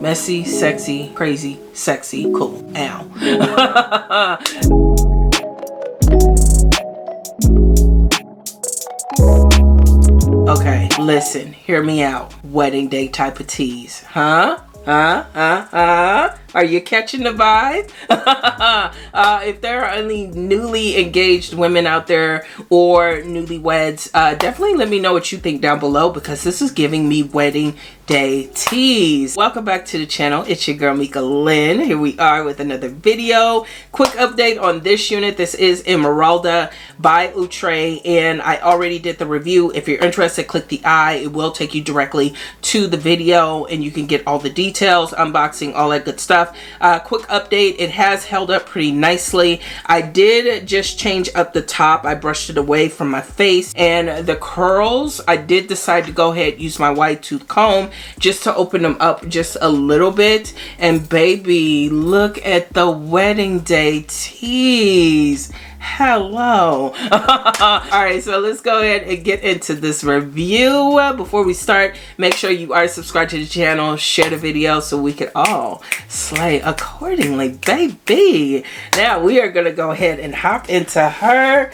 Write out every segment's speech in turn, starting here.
Messy, sexy, crazy, sexy, cool. Ow. Okay, listen, hear me out. Wedding day type of tease, huh? Are you catching the vibe? If there are any newly engaged women out there or newlyweds, definitely let me know what you think down below, because this is giving me wedding day tease. Welcome back to the channel. It's your girl Mika Lynn. Here we are with another video. Quick update on this unit. This is Emeralda by Outre, and I already did the review. If you're interested, click the I. It will take you directly to the video and you can get all the details, unboxing, all that good stuff. Quick update, it has held up pretty nicely. I did just change up the top. I brushed it away from my face, and the curls, I did decide to go ahead and use my wide tooth comb just to open them up just a little bit. And baby, look at the wedding day tease. Hello. Alright, so let's go ahead and get into this review. Before we start, make sure you are subscribed to the channel, share the video so we can all slay accordingly, baby. Now we are gonna go ahead and hop into her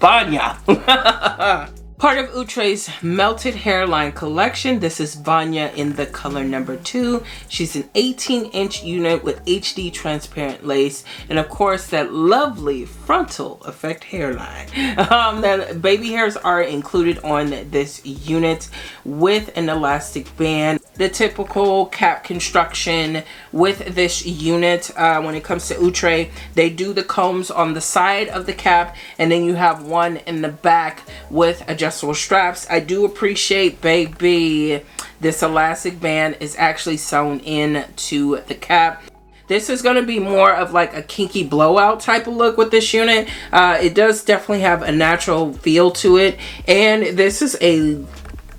VANYA. Part of Outre's Melted Hairline collection. This is VANYA in the color number 2. She's an 18-inch unit with HD transparent lace, and of course that lovely frontal effect hairline. The baby hairs are included on this unit with an elastic band. The typical cap construction with this unit. When it comes to Outre, they do the combs on the side of the cap, and then you have one in the back with adjustable straps. I do appreciate, baby, this elastic band is actually sewn into the cap. This is going to be more of like a kinky blowout type of look with this unit. It does definitely have a natural feel to it, and this is a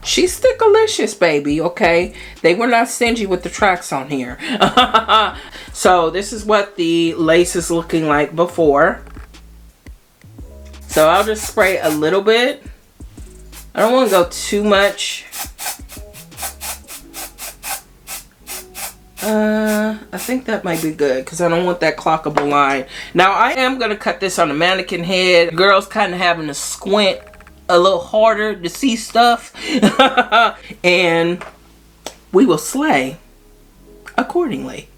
she's stickalicious, baby. Okay, they were not stingy with the tracks on here. So this is what the lace is looking like before. So I'll just spray a little bit. I don't want to go too much. I think that might be good because I don't want that clockable line. Now I am going to cut this on a mannequin head. Girls kind of having to squint a little harder to see stuff. And we will slay accordingly.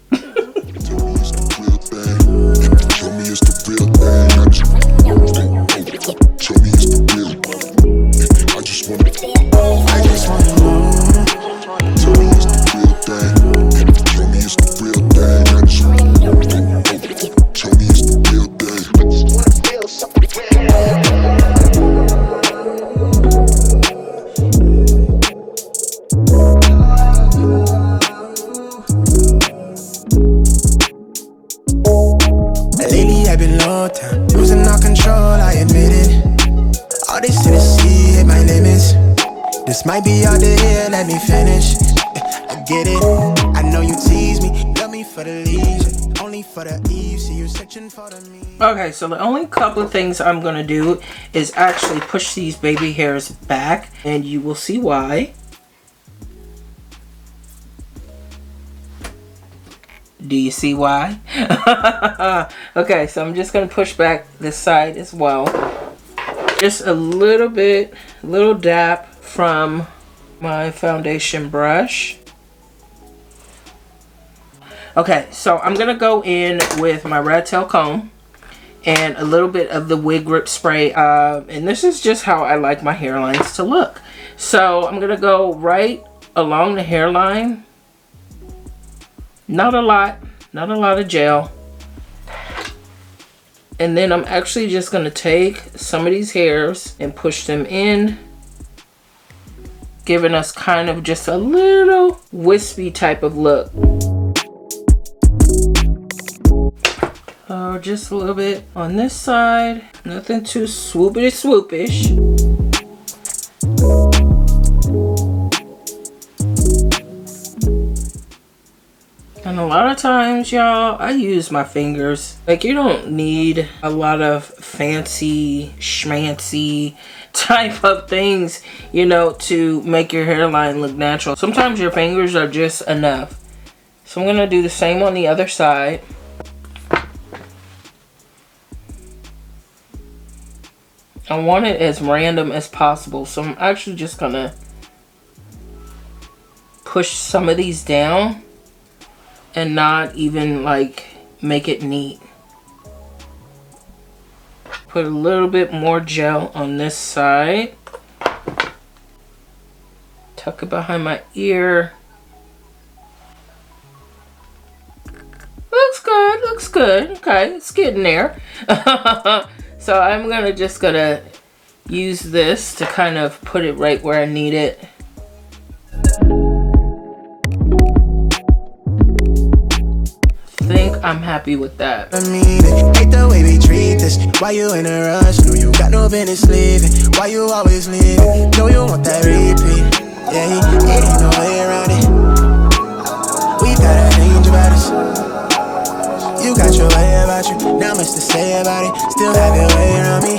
Losing all control, I admit it. All this Tennessee, hit my limits. This might be all the here, let me finish. I get it, I know you tease me. Love me for the leisure, only for the eve. See you searching for the me. Okay, so the only couple of things I'm gonna do is actually push these baby hairs back, and you will see why. Do you see why? Okay, so I'm just going to push back this side as well. Just a little bit, little dap from my foundation brush. Okay, so I'm going to go in with my rat tail comb and a little bit of the wig grip spray. And this is just how I like my hairlines to look. So I'm going to go right along the hairline. Not a lot of gel. And then I'm actually just going to take some of these hairs and push them in, giving us kind of just a little wispy type of look. Just a little bit on this side. Nothing too swoopish. And a lot of times, y'all, I use my fingers. Like, you don't need a lot of fancy schmancy type of things, you know, to make your hairline look natural. Sometimes your fingers are just enough. So I'm gonna do the same on the other side. I want it as random as possible, so I'm actually just gonna push some of these down and not even like make it neat. Put a little bit more gel on this side. Tuck it behind my ear. Looks good, looks good. Okay, it's getting there. So I'm gonna use this to kind of put it right where I need it. I think I'm happy with that. I mean it, hate the way we treat this. Why you in a rush? No, you got no business leaving. Why you always leaving? No, you want that repeat. Yeah, it ain't no way around it. We gotta change about us. You got your way about you, not much to say about it. Still have your way around me.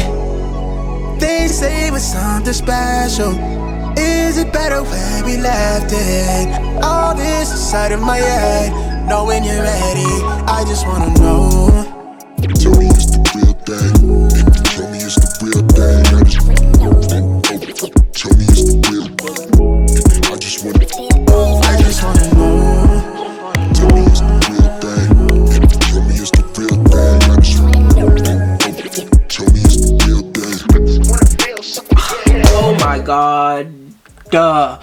They say it was something special. Is it better where we left it? All this inside of my head. Know when you're ready, I just wanna know. Tell me it's the real thing. Tell me it's the real thing. I just tell me it's the real thing. I just wanna know. Tell me it's the real thing. Tell me it's the real thing. I just tell me it's the real thing. Oh my God. Duh.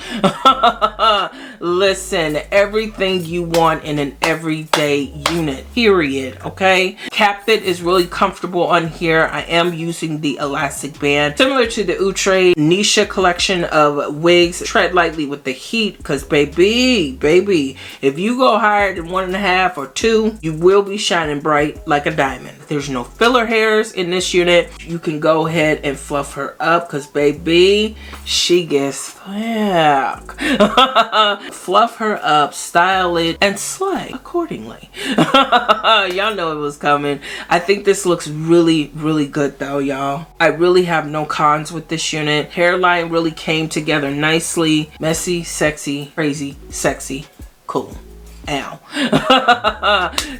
Listen, everything you want in an everyday unit, period. Okay, cap fit is really comfortable on here. I am using the elastic band similar to the Outre Nisha collection of wigs. Tread lightly with the heat, because baby, if you go higher than 1.5 or 2, you will be shining bright like a diamond. There's no filler hairs in this unit. You can go ahead and fluff her up, because baby, she gets flack. Fluff her up, style it, and slay accordingly. Y'all know it was coming. I think this looks really, really good though, y'all. I really have no cons with this unit. Hairline really came together nicely. Messy, sexy, crazy, sexy, cool. Ow.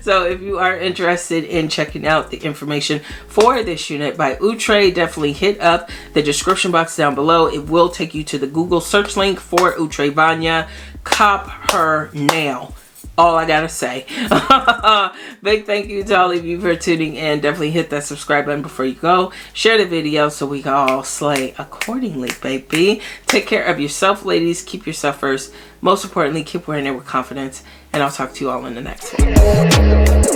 So if you are interested in checking out the information for this unit by Outre, definitely hit up the description box down below. It will take you to the Google search link for Outre Vanya. Cop her now. All I gotta say. Big thank you to all of you for tuning in. Definitely hit that subscribe button before you go. Share the video so we can all slay accordingly, baby. Take care of yourself, ladies. Keep yourself first. Most importantly, keep wearing it with confidence. And I'll talk to you all in the next one.